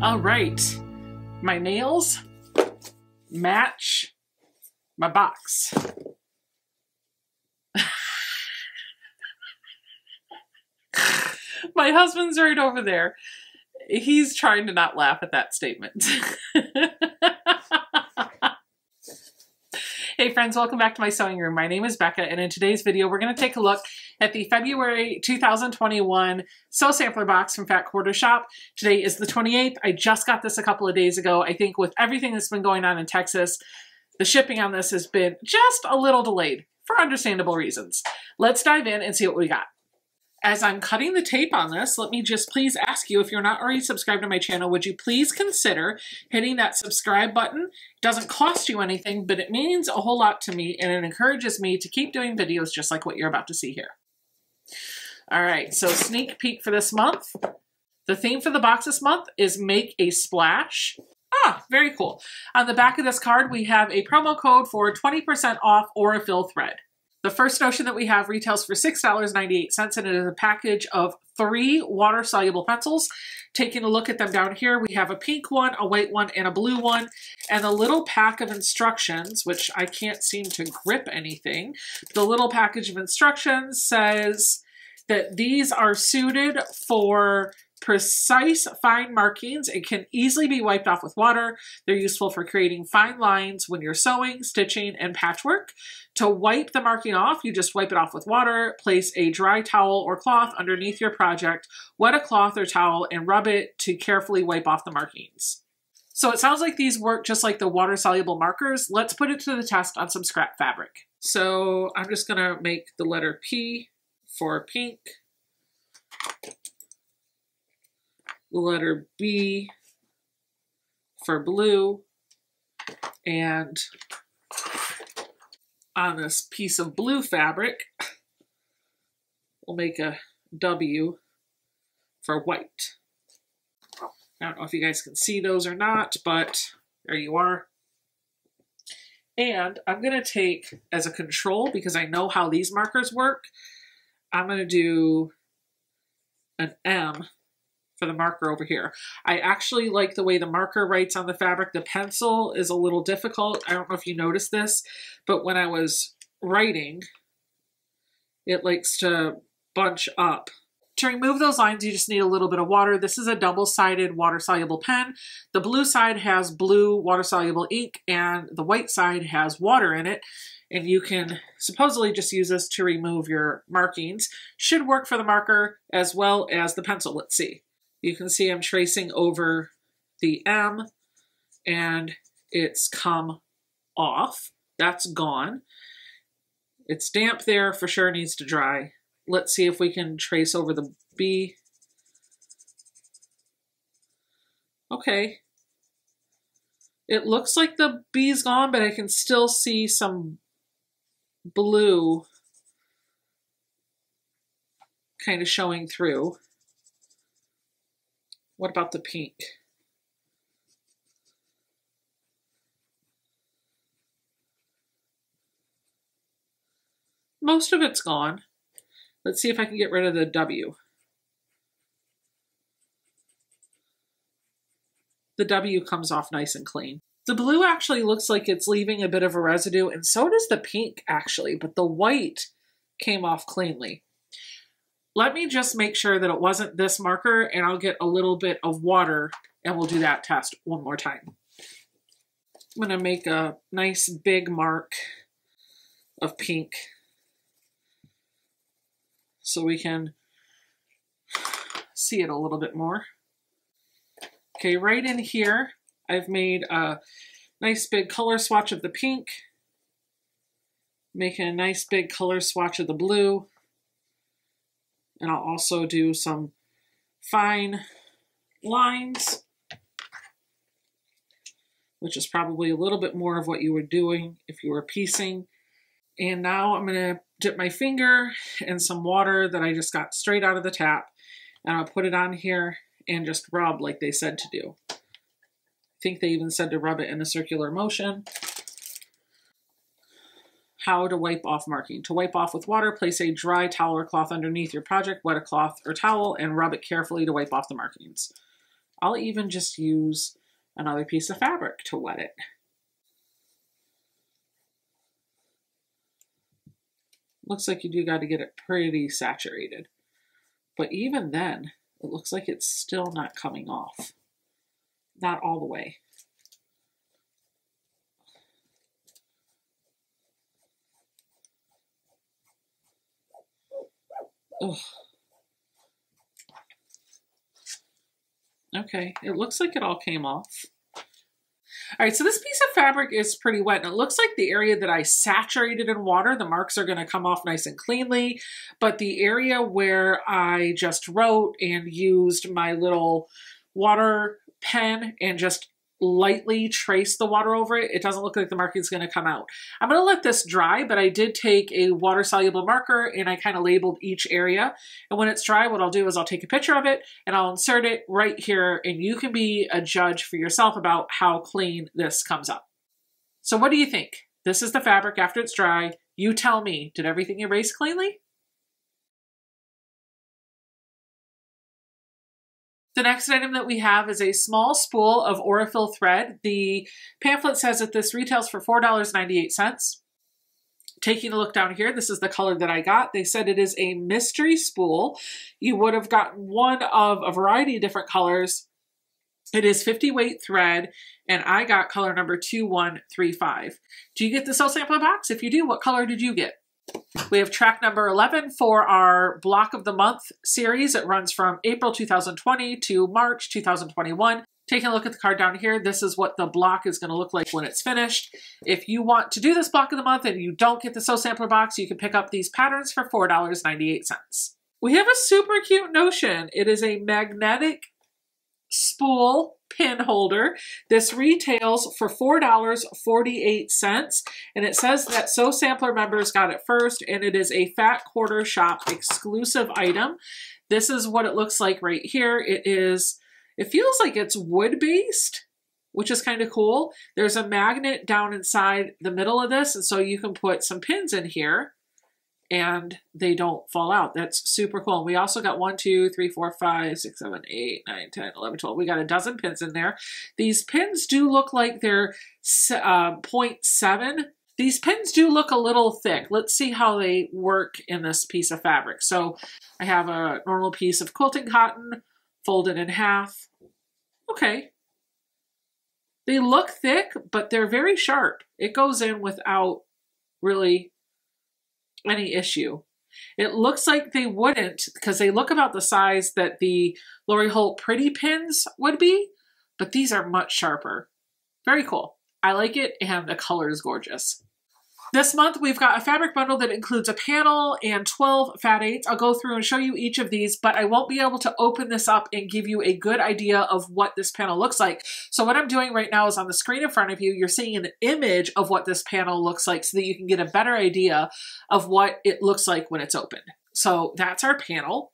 All right, my nails match my box. My husband's right over there. He's trying to not laugh at that statement. Hey friends, welcome back to my sewing room. My name is Becca, and in today's video, we're going to take a look at the February 2021 Sew Sampler box from Fat Quarter Shop. Today is the 28th. I just got this a couple of days ago. I think with everything that's been going on in Texas, the shipping on this has been just a little delayed for understandable reasons. Let's dive in and see what we got. As I'm cutting the tape on this, let me just please ask you, if you're not already subscribed to my channel, would you please consider hitting that subscribe button? It doesn't cost you anything, but it means a whole lot to me, and it encourages me to keep doing videos just like what you're about to see here. All right, so sneak peek for this month. The theme for the box this month is Make a Splash. Ah, very cool. On the back of this card, we have a promo code for 20% off Aurifil thread. The first notion that we have retails for $6.98, and it is a package of 3 water-soluble pencils. Taking a look at them down here, we have a pink one, a white one, and a blue one, and a little pack of instructions, which I can't seem to grip anything. The little package of instructions says that these are suited for precise fine markings. It can easily be wiped off with water. They're useful for creating fine lines when you're sewing, stitching, and patchwork. To wipe the marking off, you just wipe it off with water, place a dry towel or cloth underneath your project, wet a cloth or towel, and rub it to carefully wipe off the markings. So it sounds like these work just like the water-soluble markers. Let's put it to the test on some scrap fabric. So I'm just gonna make the letter P for pink, the letter B for blue, and on this piece of blue fabric, we'll make a W for white. I don't know if you guys can see those or not, but there you are. And I'm going to take, as a control, because I know how these markers work, I'm going to do an M for the marker over here. I actually like the way the marker writes on the fabric. The pencil is a little difficult. I don't know if you noticed this, but when I was writing, it likes to bunch up. To remove those lines, you just need a little bit of water. This is a double-sided water-soluble pen. The blue side has blue water-soluble ink, and the white side has water in it. And you can supposedly just use this to remove your markings. Should work for the marker as well as the pencil. Let's see. You can see I'm tracing over the M, and it's come off. That's gone. It's damp there, for sure needs to dry. Let's see if we can trace over the B. Okay. It looks like the B's gone, but I can still see some blue kind of showing through. What about the pink? Most of it's gone. Let's see if I can get rid of the W. The W comes off nice and clean. The blue actually looks like it's leaving a bit of a residue, and so does the pink actually, but the white came off cleanly. Let me just make sure that it wasn't this marker, and I'll get a little bit of water and we'll do that test one more time. I'm going to make a nice big mark of pink so we can see it a little bit more. Okay, right in here, I've made a nice big color swatch of the pink, making a nice big color swatch of the blue. And I'll also do some fine lines, which is probably a little bit more of what you were doing if you were piecing. And now I'm going to dip my finger in some water that I just got straight out of the tap, and I'll put it on here and just rub like they said to do. I think they even said to rub it in a circular motion. How to wipe off marking. To wipe off with water, place a dry towel or cloth underneath your project, wet a cloth or towel, and rub it carefully to wipe off the markings. I'll even just use another piece of fabric to wet it. Looks like you do got to get it pretty saturated. But even then, it looks like it's still not coming off. Not all the way. Ugh. Okay, it looks like it all came off. All right, so this piece of fabric is pretty wet, and it looks like the area that I saturated in water, the marks are going to come off nice and cleanly, but the area where I just wrote and used my little water pen and just lightly trace the water over it, it doesn't look like the marking is going to come out. I'm going to let this dry, but I did take a water-soluble marker and I kind of labeled each area. And when it's dry, what I'll do is I'll take a picture of it and I'll insert it right here, and you can be a judge for yourself about how clean this comes up. So what do you think? This is the fabric after it's dry. You tell me, did everything erase cleanly? The next item that we have is a small spool of Aurifil thread. The pamphlet says that this retails for $4.98. Taking a look down here, this is the color that I got. They said it is a mystery spool. You would have gotten one of a variety of different colors. It is 50 weight thread, and I got color number 2135. Do you get the Sew Sampler box? If you do, what color did you get? We have track number 11 for our Block of the Month series. It runs from April 2020 to March 2021. Taking a look at the card down here, this is what the block is going to look like when it's finished. If you want to do this Block of the Month and you don't get the Sew Sampler box, you can pick up these patterns for $4.98. We have a super cute notion. It is a magnetic spool pin holder. This retails for $4.48, and it says that Sew Sampler members got it first, and it is a Fat Quarter Shop exclusive item. This is what it looks like right here. It feels like it's wood-based, which is kind of cool. There's a magnet down inside the middle of this, and so you can put some pins in here and they don't fall out. That's super cool. And we also got 1, 2, 3, 4, 5, 6, 7, 8, 9, 10, 11, 12. We got a dozen pins in there. These pins do look like they're 0.7. These pins do look a little thick. Let's see how they work in this piece of fabric. So I have a normal piece of quilting cotton, folded in half. Okay. They look thick, but they're very sharp. It goes in without really any issue. It looks like they wouldn't, because they look about the size that the Lori Holt Pretty pins would be, but these are much sharper. Very cool. I like it, and the color is gorgeous. This month, we've got a fabric bundle that includes a panel and 12 fat 8s. I'll go through and show you each of these, but I won't be able to open this up and give you a good idea of what this panel looks like. So what I'm doing right now is on the screen in front of you, you're seeing an image of what this panel looks like so that you can get a better idea of what it looks like when it's opened. So that's our panel.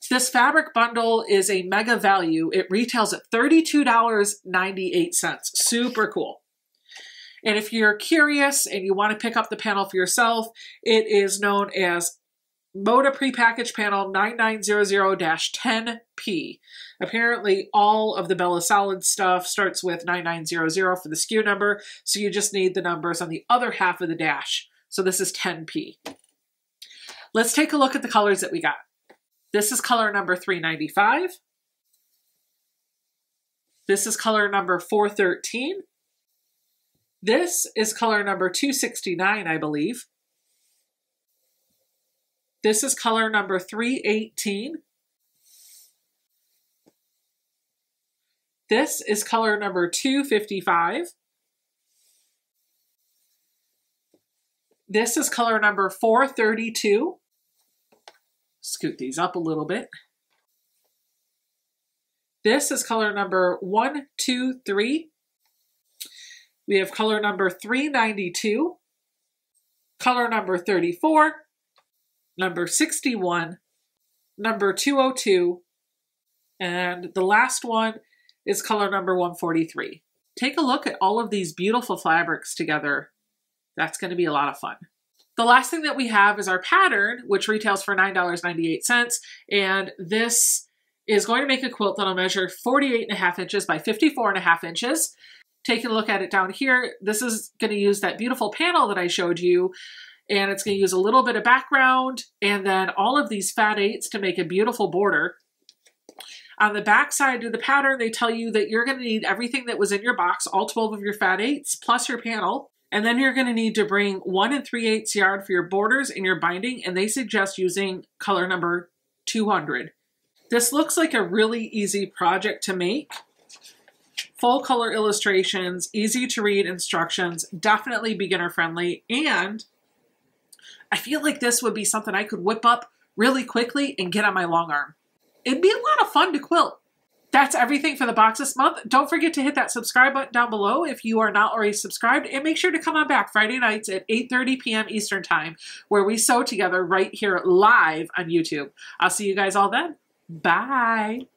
This fabric bundle is a mega value. It retails at $32.98. Super cool. And if you're curious and you want to pick up the panel for yourself, it is known as Moda Prepackaged Panel 9900-10P. Apparently, all of the Bella Solid stuff starts with 9900 for the SKU number, so you just need the numbers on the other half of the dash. So this is 10P. Let's take a look at the colors that we got. This is color number 395. This is color number 413. This is color number 269, I believe. This is color number 318. This is color number 255. This is color number 432. Scoot these up a little bit. This is color number 123. We have color number 392, color number 34, number 61, number 202, and the last one is color number 143. Take a look at all of these beautiful fabrics together. That's going to be a lot of fun. The last thing that we have is our pattern, which retails for $9.98, and this is going to make a quilt that'll measure 48.5 inches by 54.5 inches. Taking a look at it down here, this is going to use that beautiful panel that I showed you, and it's going to use a little bit of background and then all of these fat 8s to make a beautiful border. On the back side of the pattern, they tell you that you're going to need everything that was in your box, all 12 of your fat 8s, plus your panel. And then you're going to need to bring 1 3/8 yarn for your borders and your binding, and they suggest using color number 200. This looks like a really easy project to make. Full color illustrations, easy to read instructions, definitely beginner friendly, and I feel like this would be something I could whip up really quickly and get on my long arm. It'd be a lot of fun to quilt. That's everything for the box this month. Don't forget to hit that subscribe button down below if you are not already subscribed, and make sure to come on back Friday nights at 8:30 p.m. Eastern Time, where we sew together right here live on YouTube. I'll see you guys all then. Bye.